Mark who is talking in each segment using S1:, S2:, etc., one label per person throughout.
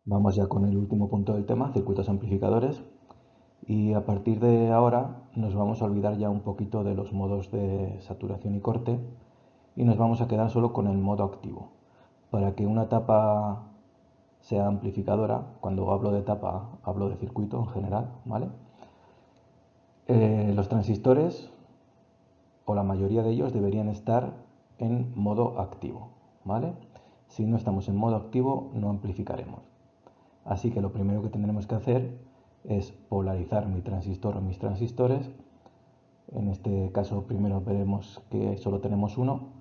S1: Vamos ya con el último punto del tema, circuitos amplificadores. Y a partir de ahora nos vamos a olvidar ya un poquito de los modos de saturación y corte y nos vamos a quedar solo con el modo activo. Para que una etapa sea amplificadora, cuando hablo de etapa hablo de circuito en general, ¿vale? Los transistores, o la mayoría de ellos, deberían estar en modo activo, ¿vale? Si no estamos en modo activo, no amplificaremos. Así que lo primero que tendremos que hacer es polarizar mi transistor o mis transistores. En este caso primero veremos que solo tenemos uno,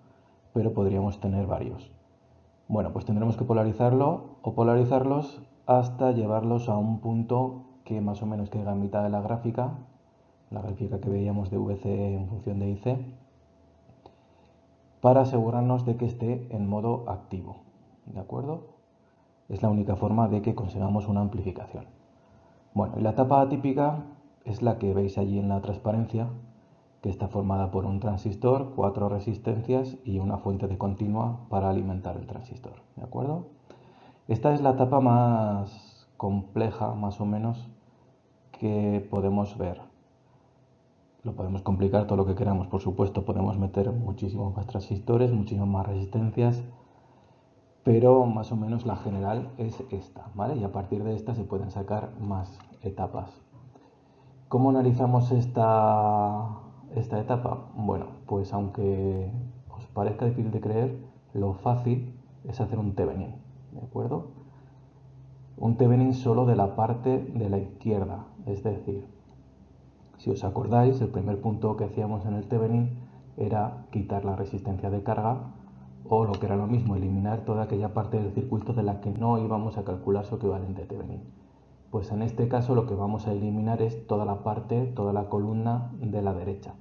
S1: pero podríamos tener varios. Bueno, pues tendremos que polarizarlo o polarizarlos hasta llevarlos a un punto que más o menos caiga en mitad de la gráfica que veíamos de VC en función de IC, para asegurarnos de que esté en modo activo. ¿De acuerdo? Es la única forma de que consigamos una amplificación. Bueno, y la etapa atípica es la que veis allí en la transparencia, que está formada por un transistor, 4 resistencias y una fuente de continua para alimentar el transistor. ¿De acuerdo? Esta es la etapa más compleja, más o menos, que podemos ver. Lo podemos complicar todo lo que queramos, por supuesto, podemos meter muchísimos más transistores, muchísimas más resistencias, pero más o menos la general es esta, ¿vale? Y a partir de esta se pueden sacar más etapas. ¿Cómo analizamos esta etapa? Bueno, pues aunque os parezca difícil de creer, lo fácil es hacer un Thevenin, ¿de acuerdo? Un Thevenin solo de la parte de la izquierda, es decir, si os acordáis, el primer punto que hacíamos en el Thevenin era quitar la resistencia de carga, o lo que era lo mismo, eliminar toda aquella parte del circuito de la que no íbamos a calcular su equivalente Thevenin. Pues en este caso lo que vamos a eliminar es toda la parte, toda la columna de la derecha.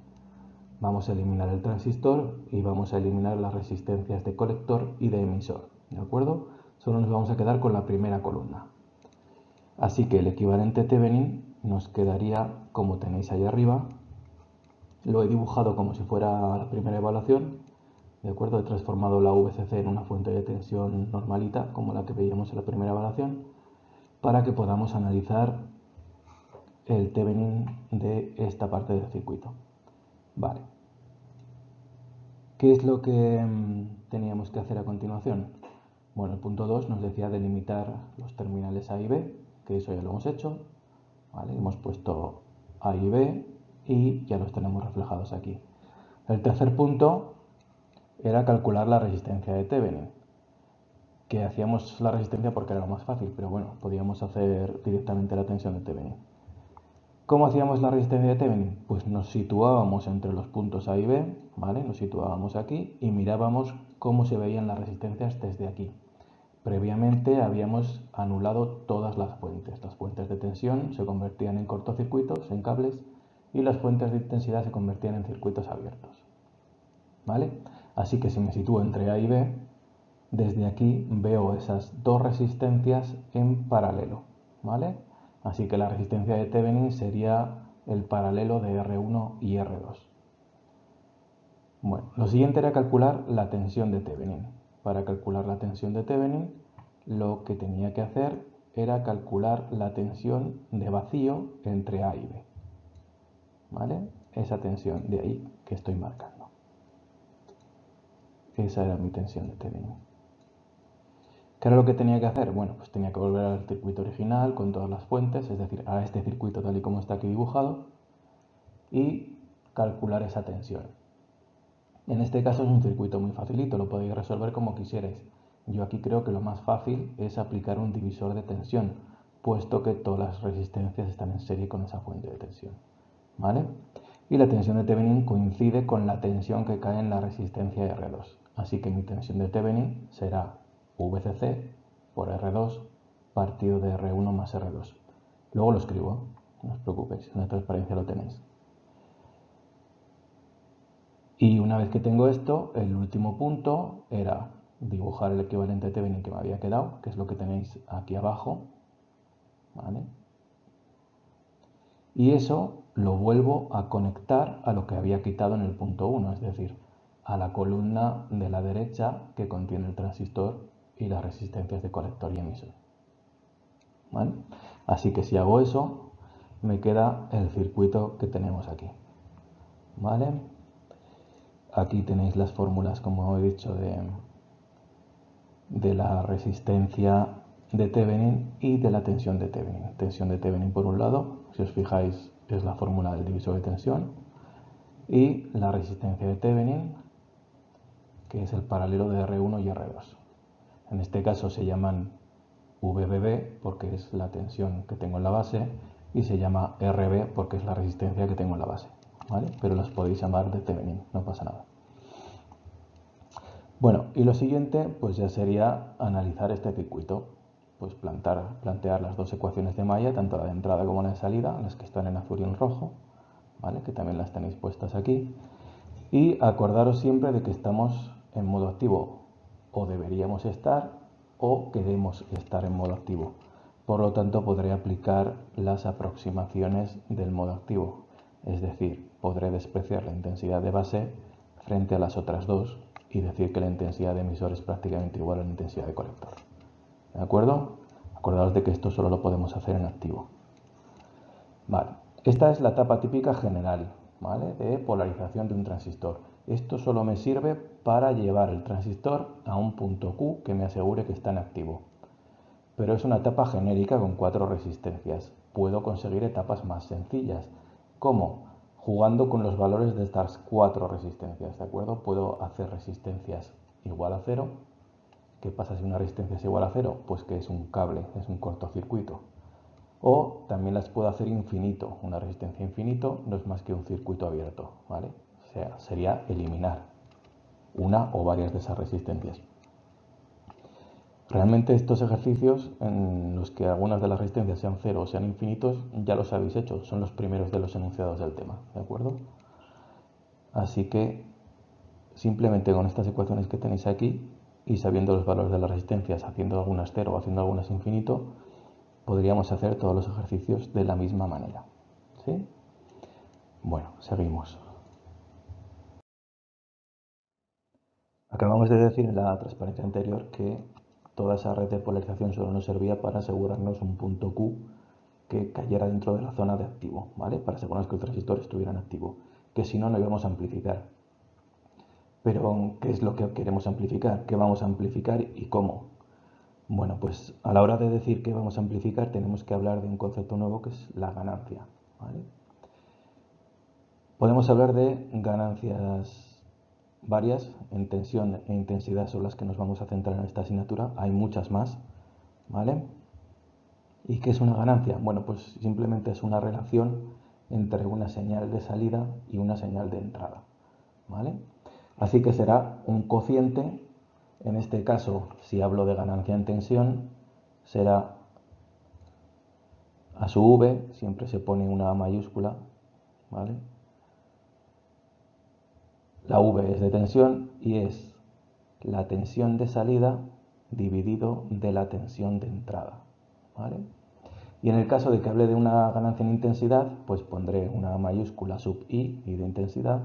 S1: Vamos a eliminar el transistor y vamos a eliminar las resistencias de colector y de emisor, ¿de acuerdo? Solo nos vamos a quedar con la primera columna. Así que el equivalente Thevenin nos quedaría como tenéis ahí arriba. Lo he dibujado como si fuera la primera evaluación, ¿de acuerdo? He transformado la VCC en una fuente de tensión normalita, como la que veíamos en la primera evaluación, para que podamos analizar el Thevenin de esta parte del circuito. Vale. ¿Qué es lo que teníamos que hacer a continuación? Bueno, el punto 2 nos decía delimitar los terminales A y B, que eso ya lo hemos hecho. ¿Vale? Hemos puesto A y B y ya los tenemos reflejados aquí. El tercer punto era calcular la resistencia de Thevenin, que hacíamos la resistencia porque era lo más fácil, pero bueno, podíamos hacer directamente la tensión de Thevenin. ¿Cómo hacíamos la resistencia de Thevenin? Pues nos situábamos entre los puntos A y B, ¿vale? Nos situábamos aquí y mirábamos cómo se veían las resistencias desde aquí. Previamente habíamos anulado todas las fuentes. Las fuentes de tensión se convertían en cortocircuitos, en cables, y las fuentes de intensidad se convertían en circuitos abiertos. ¿Vale? Así que si me sitúo entre A y B, desde aquí veo esas dos resistencias en paralelo, ¿vale? Así que la resistencia de Thevenin sería el paralelo de R1 y R2. Bueno, lo siguiente era calcular la tensión de Thevenin. Para calcular la tensión de Thevenin, lo que tenía que hacer era calcular la tensión de vacío entre A y B, ¿vale? Esa tensión de ahí que estoy marcando. Esa era mi tensión de Thevenin. ¿Qué era lo que tenía que hacer? Bueno, pues tenía que volver al circuito original con todas las fuentes, es decir, a este circuito tal y como está aquí dibujado, y calcular esa tensión. En este caso es un circuito muy facilito, lo podéis resolver como quisierais. Yo aquí creo que lo más fácil es aplicar un divisor de tensión, puesto que todas las resistencias están en serie con esa fuente de tensión, ¿vale? Y la tensión de Thevenin coincide con la tensión que cae en la resistencia R2. Así que mi tensión de Thevenin será VCC por R2 partido de R1 más R2. Luego lo escribo, no os preocupéis, en la transparencia lo tenéis. Y una vez que tengo esto, el último punto era dibujar el equivalente Thevenin que me había quedado, que es lo que tenéis aquí abajo, ¿vale? Y eso lo vuelvo a conectar a lo que había quitado en el punto 1, es decir, a la columna de la derecha que contiene el transistor y las resistencias de colector y emisor. ¿vale? Así que si hago eso, me queda el circuito que tenemos aquí, ¿vale? Aquí tenéis las fórmulas, como he dicho, de la resistencia de Thevenin y de la tensión de Thevenin. Tensión de Thevenin por un lado, si os fijáis, es la fórmula del divisor de tensión, y la resistencia de Thevenin, que es el paralelo de R1 y R2. En este caso se llaman VBB porque es la tensión que tengo en la base y se llama RB porque es la resistencia que tengo en la base, ¿vale? Pero las podéis llamar de Thevenin, no pasa nada. Bueno, y lo siguiente pues ya sería analizar este circuito, pues plantear las dos ecuaciones de malla, tanto la de entrada como la de salida, las que están en azul y en rojo, ¿vale? Que también las tenéis puestas aquí. Y acordaros siempre de que estamos en modo activo, o deberíamos estar, o queremos estar en modo activo. Por lo tanto, podré aplicar las aproximaciones del modo activo, es decir, podré despreciar la intensidad de base frente a las otras dos y decir que la intensidad de emisor es prácticamente igual a la intensidad de colector. ¿De acuerdo? Acordaos de que esto solo lo podemos hacer en activo. Vale, esta es la etapa típica general, ¿vale? De polarización de un transistor. Esto solo me sirve para llevar el transistor a un punto Q que me asegure que está en activo. Pero es una etapa genérica con 4 resistencias. Puedo conseguir etapas más sencillas. ¿Cómo? Jugando con los valores de estas 4 resistencias, ¿de acuerdo? Puedo hacer resistencias igual a 0. ¿Qué pasa si una resistencia es igual a 0? Pues que es un cable, es un cortocircuito. O también las puedo hacer infinito. Una resistencia infinito no es más que un circuito abierto, ¿vale? O sea, sería eliminar una o varias de esas resistencias. Realmente estos ejercicios en los que algunas de las resistencias sean cero o sean infinitos ya los habéis hecho, son los primeros de los enunciados del tema, ¿de acuerdo? Así que simplemente con estas ecuaciones que tenéis aquí y sabiendo los valores de las resistencias, haciendo algunas cero o haciendo algunas infinito, podríamos hacer todos los ejercicios de la misma manera, ¿sí? Bueno, seguimos. Acabamos de decir en la transparencia anterior que toda esa red de polarización solo nos servía para asegurarnos un punto Q que cayera dentro de la zona de activo, ¿vale? Para asegurarnos que el transistor estuviera en activo, que si no, no íbamos a amplificar. Pero, ¿qué es lo que queremos amplificar? ¿Qué vamos a amplificar y cómo? Bueno, pues a la hora de decir que vamos a amplificar tenemos que hablar de un concepto nuevo que es la ganancia, ¿vale? Podemos hablar de ganancias varias en tensión e intensidad, son las que nos vamos a centrar en esta asignatura. Hay muchas más, ¿vale? ¿Y qué es una ganancia? Bueno, pues simplemente es una relación entre una señal de salida y una señal de entrada, ¿vale? Así que será un cociente, en este caso, si hablo de ganancia en tensión, será a su V, siempre se pone una A mayúscula, ¿vale? La V es de tensión y es la tensión de salida dividido de la tensión de entrada, ¿vale? Y en el caso de que hable de una ganancia en intensidad, pues pondré una mayúscula sub I de intensidad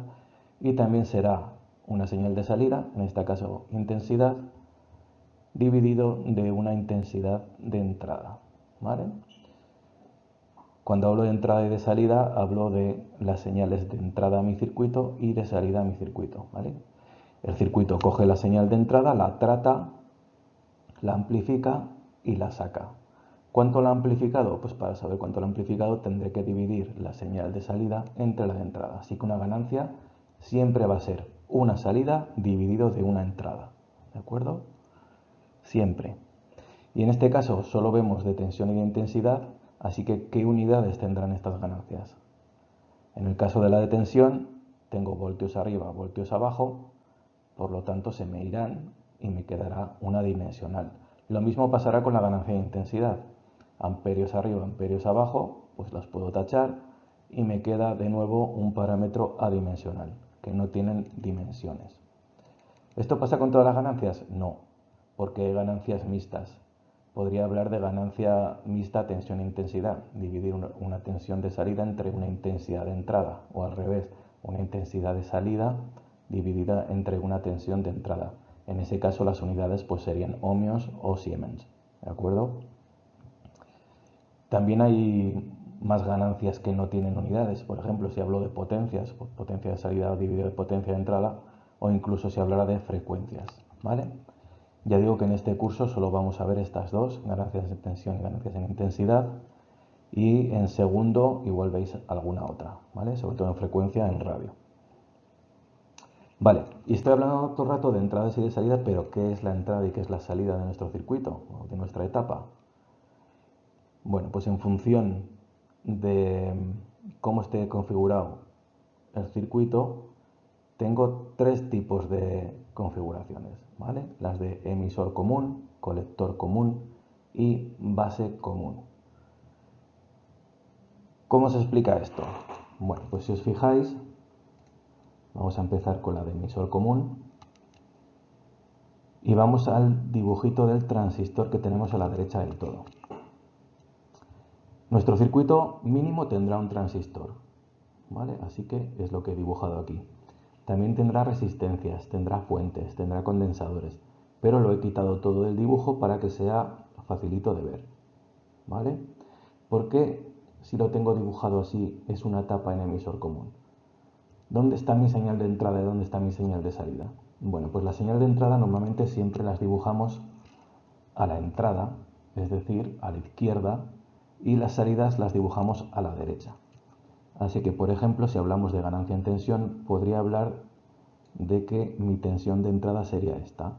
S1: y también será una señal de salida, en este caso intensidad, dividido de una intensidad de entrada, ¿vale? Cuando hablo de entrada y de salida, hablo de las señales de entrada a mi circuito y de salida a mi circuito, ¿vale? El circuito coge la señal de entrada, la trata, la amplifica y la saca. ¿Cuánto la ha amplificado? Pues para saber cuánto la ha amplificado tendré que dividir la señal de salida entre la de entrada. Así que una ganancia siempre va a ser una salida dividido de una entrada. ¿De acuerdo? Siempre. Y en este caso solo vemos de tensión y de intensidad, así que ¿qué unidades tendrán estas ganancias? En el caso de la de tensión, tengo voltios arriba, voltios abajo, por lo tanto se me irán y me quedará una dimensional. Lo mismo pasará con la ganancia de intensidad. Amperios arriba, amperios abajo, pues las puedo tachar y me queda de nuevo un parámetro adimensional, que no tienen dimensiones. ¿Esto pasa con todas las ganancias? No, porque hay ganancias mixtas. Podría hablar de ganancia mixta tensión-intensidad, dividir una tensión de salida entre una intensidad de entrada, o al revés, una intensidad de salida dividida entre una tensión de entrada. En ese caso las unidades pues serían ohmios o siemens, ¿de acuerdo? También hay más ganancias que no tienen unidades. Por ejemplo, si hablo de potencias, pues potencia de salida dividido de potencia de entrada, o incluso si hablara de frecuencias, ¿vale? Ya digo que en este curso solo vamos a ver estas dos, ganancias en tensión y ganancias en intensidad, y en segundo igual veis alguna otra, ¿vale? Sobre todo en frecuencia, en radio. Vale, y estoy hablando todo el rato de entradas y de salida, pero ¿qué es la entrada y qué es la salida de nuestro circuito, o de nuestra etapa? Bueno, pues en función de cómo esté configurado el circuito, tengo tres tipos de configuraciones, ¿vale? Las de emisor común, colector común y base común. ¿Cómo se explica esto? Bueno, pues si os fijáis, vamos a empezar con la de emisor común y vamos al dibujito del transistor que tenemos a la derecha del todo. Nuestro circuito mínimo tendrá un transistor, ¿vale? Así que es lo que he dibujado aquí. También tendrá resistencias, tendrá fuentes, tendrá condensadores, pero lo he quitado todo del dibujo para que sea facilito de ver, ¿vale? Porque si lo tengo dibujado así es una etapa en emisor común. ¿Dónde está mi señal de entrada y dónde está mi señal de salida? Bueno, pues la señal de entrada normalmente siempre las dibujamos a la entrada, es decir, a la izquierda, y las salidas las dibujamos a la derecha. Así que, por ejemplo, si hablamos de ganancia en tensión, podría hablar de que mi tensión de entrada sería esta.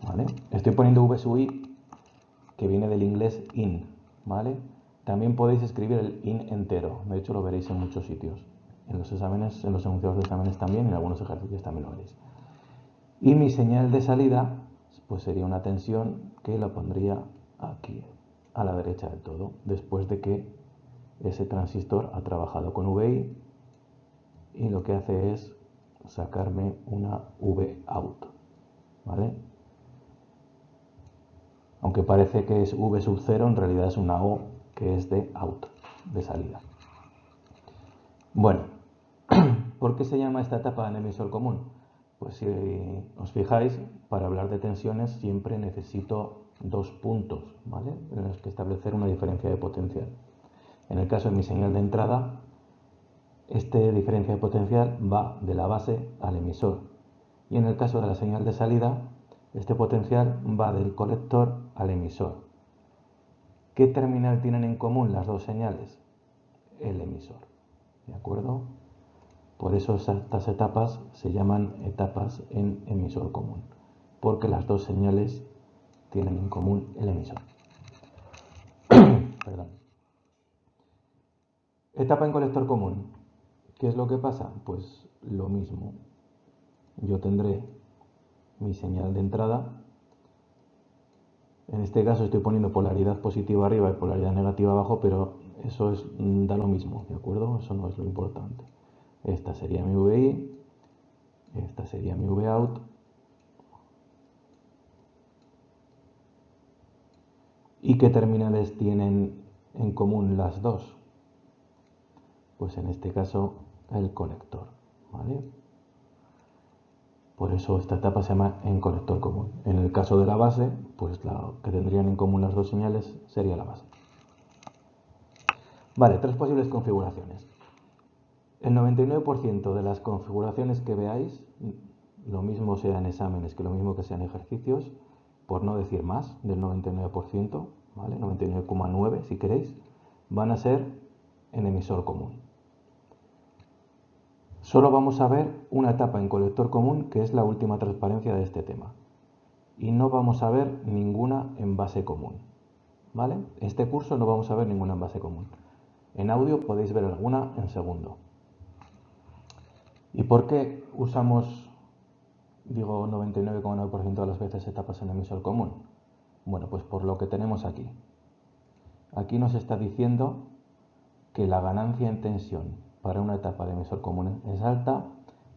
S1: ¿Vale? Estoy poniendo V sub I, que viene del inglés in, ¿vale? También podéis escribir el in entero, de hecho lo veréis en muchos sitios. En los exámenes, en los enunciados de exámenes también, en algunos ejercicios también lo veréis. Y mi señal de salida, pues sería una tensión que la pondría aquí, a la derecha del todo, después de que ese transistor ha trabajado con VI y lo que hace es sacarme una V out, ¿vale? Aunque parece que es V sub 0, en realidad es una O que es de out, de salida. Bueno, ¿por qué se llama esta etapa en emisor común? Pues si os fijáis, para hablar de tensiones siempre necesito dos puntos, ¿vale?, en los que establecer una diferencia de potencial. En el caso de mi señal de entrada, esta diferencia de potencial va de la base al emisor. Y en el caso de la señal de salida, este potencial va del colector al emisor. ¿Qué terminal tienen en común las dos señales? El emisor, ¿de acuerdo? Por eso estas etapas se llaman etapas en emisor común, porque las dos señales tienen en común el emisor. Perdón. Etapa en colector común. ¿Qué es lo que pasa? Pues lo mismo. Yo tendré mi señal de entrada. En este caso estoy poniendo polaridad positiva arriba y polaridad negativa abajo, pero eso da lo mismo, ¿de acuerdo? Eso no es lo importante. Esta sería mi VI, esta sería mi VOUT. ¿Y qué terminales tienen en común las dos? Pues en este caso el colector, ¿vale? Por eso esta etapa se llama en colector común. En el caso de la base, pues lo que tendrían en común las dos señales sería la base. Vale, tres posibles configuraciones. El 99% de las configuraciones que veáis, lo mismo sea en exámenes que lo mismo que sean ejercicios, por no decir más del 99%, ¿vale? 99,9% si queréis, van a ser en emisor común. Solo vamos a ver una etapa en colector común, que es la última transparencia de este tema. Y no vamos a ver ninguna en base común, ¿vale? Este curso no vamos a ver ninguna en base común. En audio podéis ver alguna en segundo. ¿Y por qué usamos, digo, 99,9% de las veces etapas en emisor común? Bueno, pues por lo que tenemos aquí. Aquí nos está diciendo que la ganancia en tensión para una etapa de emisor común es alta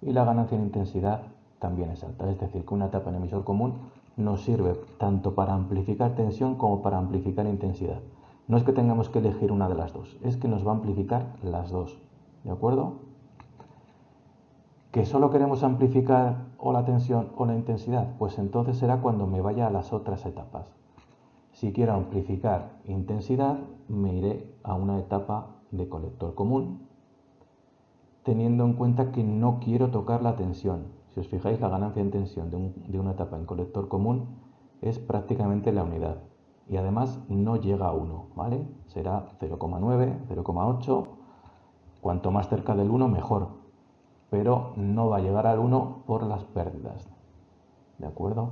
S1: y la ganancia en intensidad también es alta. Es decir, que una etapa en emisor común nos sirve tanto para amplificar tensión como para amplificar intensidad. No es que tengamos que elegir una de las dos, es que nos va a amplificar las dos, ¿de acuerdo? ¿Que solo queremos amplificar o la tensión o la intensidad? Pues entonces será cuando me vaya a las otras etapas. Si quiero amplificar intensidad, me iré a una etapa de colector común, teniendo en cuenta que no quiero tocar la tensión. Si os fijáis, la ganancia en tensión de una etapa en colector común es prácticamente la unidad. Y además no llega a 1, ¿vale? Será 0,9, 0,8. Cuanto más cerca del 1, mejor. Pero no va a llegar al 1 por las pérdidas. ¿De acuerdo?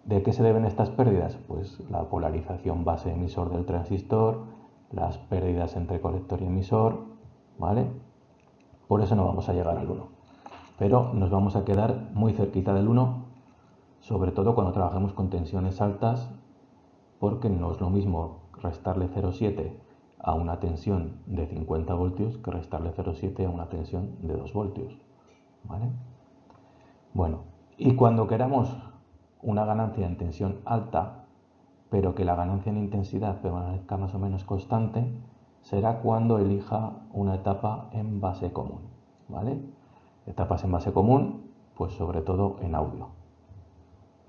S1: ¿De qué se deben estas pérdidas? Pues la polarización base-emisor del transistor, las pérdidas entre colector y emisor, ¿vale? Por eso no vamos a llegar al 1. Pero nos vamos a quedar muy cerquita del 1, sobre todo cuando trabajemos con tensiones altas, porque no es lo mismo restarle 0,7 a una tensión de 50 voltios que restarle 0,7 a una tensión de 2 voltios, ¿vale? Bueno, y cuando queramos una ganancia en tensión alta, pero que la ganancia en intensidad permanezca más o menos constante, será cuando elija una etapa en base común, ¿vale? Etapas en base común, pues sobre todo en audio,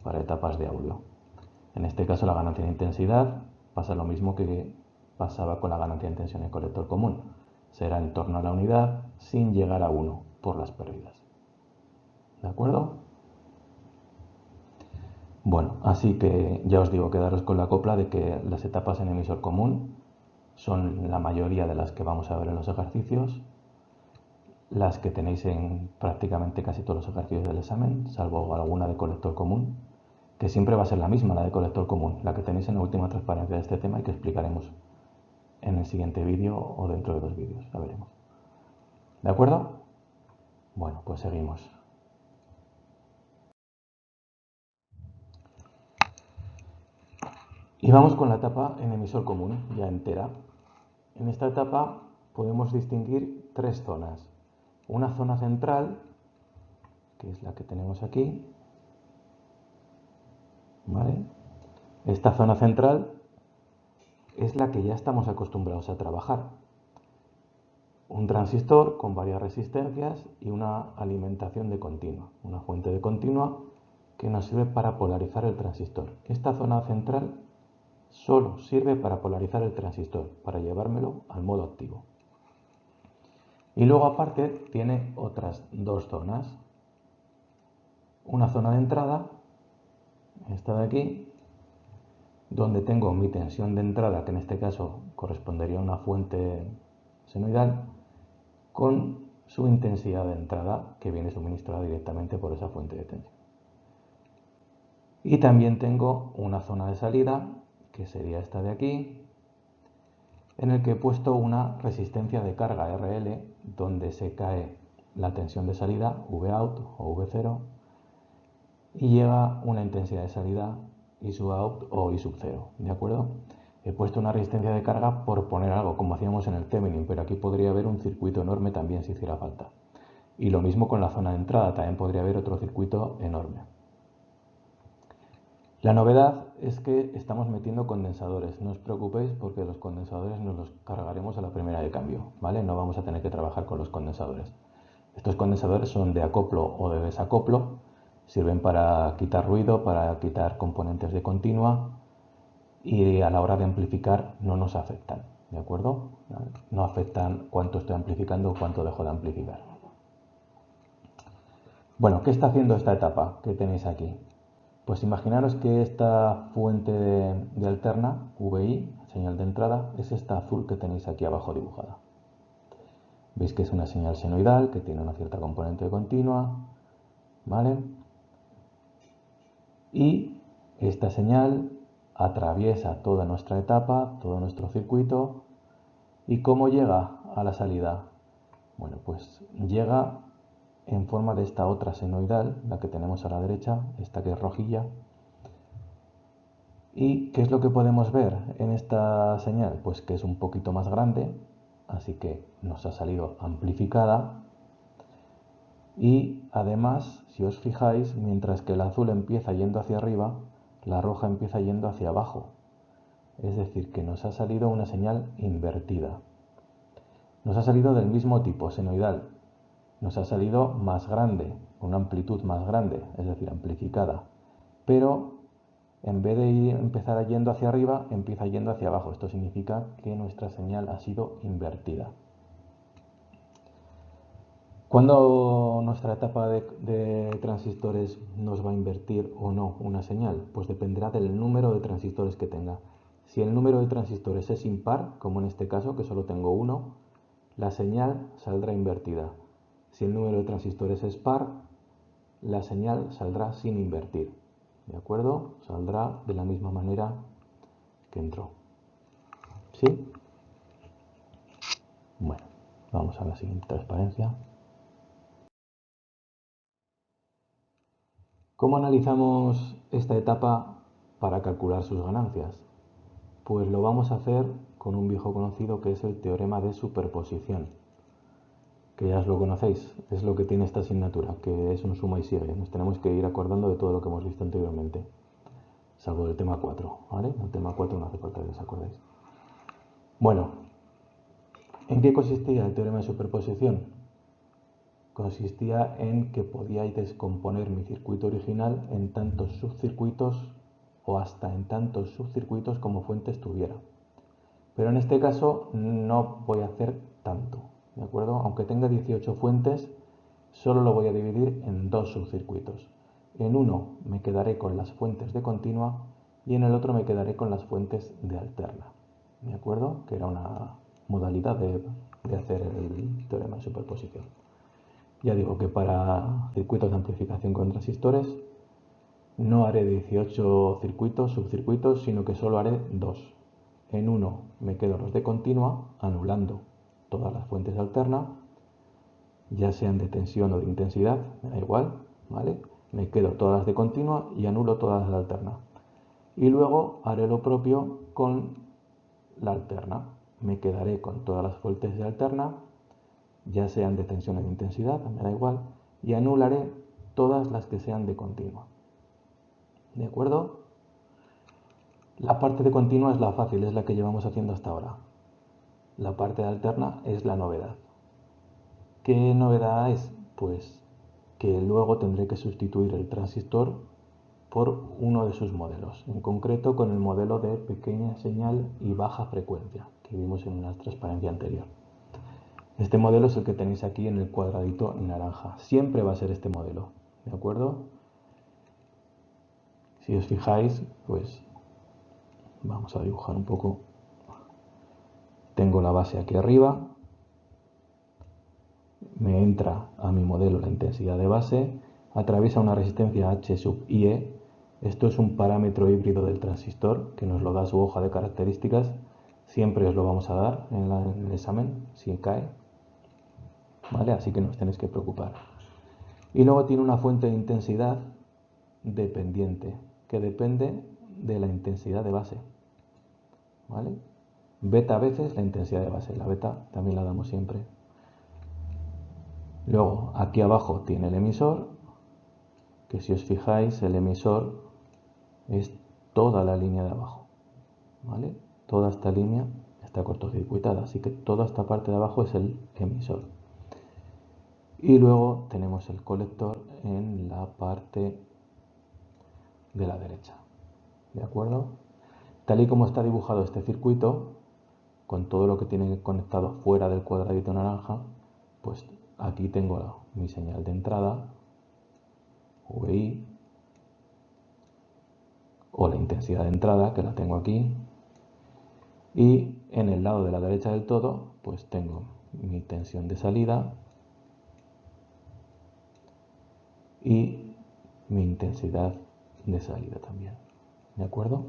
S1: para etapas de audio. En este caso la ganancia en intensidad pasa lo mismo que pasaba con la ganancia en tensión en colector común. Será en torno a la unidad sin llegar a 1 por las pérdidas. ¿De acuerdo? Bueno, así que ya os digo, quedaros con la copla de que las etapas en emisor común son la mayoría de las que vamos a ver en los ejercicios, las que tenéis en prácticamente casi todos los ejercicios del examen, salvo alguna de colector común, que siempre va a ser la misma, la de colector común, la que tenéis en la última transparencia de este tema y que explicaremos en el siguiente vídeo o dentro de 2 vídeos, ya veremos. ¿De acuerdo? Bueno, pues seguimos. Y vamos con la etapa en emisor común, ya entera. En esta etapa podemos distinguir 3 zonas. Una zona central, que es la que tenemos aquí, ¿vale? Esta zona central es la que ya estamos acostumbrados a trabajar. Un transistor con varias resistencias y una alimentación de continua, una fuente de continua que nos sirve para polarizar el transistor. Esta zona central solo sirve para polarizar el transistor, para llevármelo al modo activo. Y luego aparte tiene otras 2 zonas. Una zona de entrada, esta de aquí, donde tengo mi tensión de entrada, que en este caso correspondería a una fuente senoidal, con su intensidad de entrada, que viene suministrada directamente por esa fuente de tensión. Y también tengo una zona de salida, que sería esta de aquí, en el que he puesto una resistencia de carga RL, donde se cae la tensión de salida, Vout o V0, y llega una intensidad de salida I sub out o I sub 0, ¿de acuerdo? He puesto una resistencia de carga por poner algo, como hacíamos en el Thevenin, pero aquí podría haber un circuito enorme también si hiciera falta. Y lo mismo con la zona de entrada, también podría haber otro circuito enorme. La novedad es que estamos metiendo condensadores. No os preocupéis porque los condensadores nos los cargaremos a la primera de cambio, ¿vale? No vamos a tener que trabajar con los condensadores. Estos condensadores son de acoplo o de desacoplo. Sirven para quitar ruido, para quitar componentes de continua y a la hora de amplificar no nos afectan, ¿de acuerdo? No afectan cuánto estoy amplificando o cuánto dejo de amplificar. Bueno, ¿qué está haciendo esta etapa que tenéis aquí? Pues imaginaros que esta fuente de alterna, VI, señal de entrada, es esta azul que tenéis aquí abajo dibujada. Veis que es una señal senoidal, que tiene una cierta componente continua, ¿vale? Y esta señal atraviesa toda nuestra etapa, todo nuestro circuito. ¿Y cómo llega a la salida? Bueno, pues llega en forma de esta otra senoidal, la que tenemos a la derecha, esta que es rojilla. ¿Y qué es lo que podemos ver en esta señal? Pues que es un poquito más grande, así que nos ha salido amplificada. Y además, si os fijáis, mientras que el azul empieza yendo hacia arriba, la roja empieza yendo hacia abajo. Es decir, que nos ha salido una señal invertida. Nos ha salido del mismo tipo, senoidal, nos ha salido más grande, una amplitud más grande, es decir, amplificada. Pero en vez de empezar yendo hacia arriba, empieza yendo hacia abajo. Esto significa que nuestra señal ha sido invertida. ¿Cuándo nuestra etapa de transistores nos va a invertir o no una señal? Pues dependerá del número de transistores que tenga. Si el número de transistores es impar, como en este caso, que solo tengo uno, la señal saldrá invertida. Si el número de transistores es par, la señal saldrá sin invertir. ¿De acuerdo? Saldrá de la misma manera que entró. ¿Sí? Bueno, vamos a la siguiente transparencia. ¿Cómo analizamos esta etapa para calcular sus ganancias? Pues lo vamos a hacer con un viejo conocido que es el teorema de superposición, que ya os lo conocéis, es lo que tiene esta asignatura, que es un suma y sigue. Nos tenemos que ir acordando de todo lo que hemos visto anteriormente, salvo del tema 4, ¿vale? El tema 4 no hace falta que os acordéis. Bueno, ¿en qué consistía el teorema de superposición? Consistía en que podíais descomponer mi circuito original en tantos subcircuitos o hasta en tantos subcircuitos como fuentes tuviera. Pero en este caso no voy a hacer tanto, ¿de acuerdo? Aunque tenga 18 fuentes, solo lo voy a dividir en dos subcircuitos. En uno me quedaré con las fuentes de continua y en el otro me quedaré con las fuentes de alterna, ¿de acuerdo? Que era una modalidad de hacer el teorema de superposición. Ya digo que para circuitos de amplificación con transistores no haré 18 circuitos, subcircuitos, sino que solo haré dos. En uno me quedo los de continua, anulando todas las fuentes de alterna, ya sean de tensión o de intensidad, me da igual, ¿vale? Me quedo todas las de continua y anulo todas las de alterna. Y luego haré lo propio con la alterna. Me quedaré con todas las fuentes de alterna, ya sean de tensión o de intensidad, me da igual, y anularé todas las que sean de continua. ¿De acuerdo? La parte de continua es la fácil, es la que llevamos haciendo hasta ahora. La parte de alterna es la novedad. ¿Qué novedad es? Pues que luego tendré que sustituir el transistor por uno de sus modelos, en concreto con el modelo de pequeña señal y baja frecuencia que vimos en una transparencia anterior. Este modelo es el que tenéis aquí en el cuadradito naranja. Siempre va a ser este modelo, ¿de acuerdo? Si os fijáis, pues vamos a dibujar un poco. Tengo la base aquí arriba, me entra a mi modelo la intensidad de base, atraviesa una resistencia H sub IE. Esto es un parámetro híbrido del transistor que nos lo da su hoja de características. Siempre os lo vamos a dar en el examen, si cae, ¿vale? Así que no os tenéis que preocupar. Y luego tiene una fuente de intensidad dependiente, que depende de la intensidad de base, ¿vale? Beta veces la intensidad de base, la beta también la damos siempre. Luego aquí abajo tiene el emisor, que si os fijáis el emisor es toda la línea de abajo, ¿vale? Toda esta línea está cortocircuitada, así que toda esta parte de abajo es el emisor. Y luego tenemos el colector en la parte de la derecha, ¿de acuerdo? Tal y como está dibujado este circuito, con todo lo que tiene conectado fuera del cuadradito naranja, pues aquí tengo mi señal de entrada, VI, o la intensidad de entrada, que la tengo aquí, y en el lado de la derecha del todo, pues tengo mi tensión de salida y mi intensidad de salida también, ¿de acuerdo?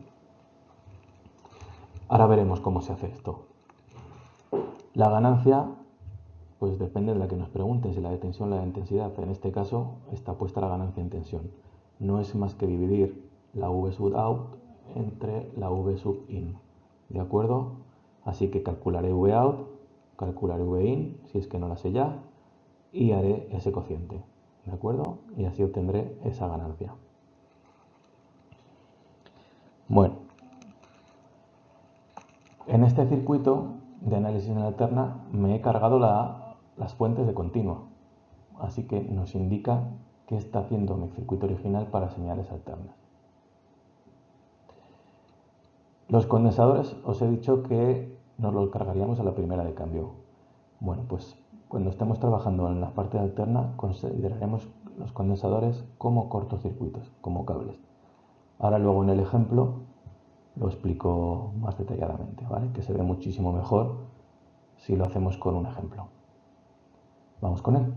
S1: Ahora veremos cómo se hace esto. La ganancia, pues depende de la que nos pregunten, si la de tensión o la de intensidad. En este caso está puesta la ganancia en tensión. No es más que dividir la V sub out entre la V sub in, ¿de acuerdo? Así que calcularé V out, calcularé V in, si es que no la sé ya, y haré ese cociente, ¿de acuerdo? Y así obtendré esa ganancia. Bueno, en este circuito de análisis en alterna me he cargado las fuentes de continua, así que nos indica qué está haciendo mi circuito original para señales alternas. Los condensadores os he dicho que nos los cargaríamos a la primera de cambio. Bueno, pues cuando estemos trabajando en la parte alterna consideraremos los condensadores como cortocircuitos, como cables. Ahora luego en el ejemplo lo explico más detalladamente, ¿vale? Que se ve muchísimo mejor si lo hacemos con un ejemplo. Vamos con él.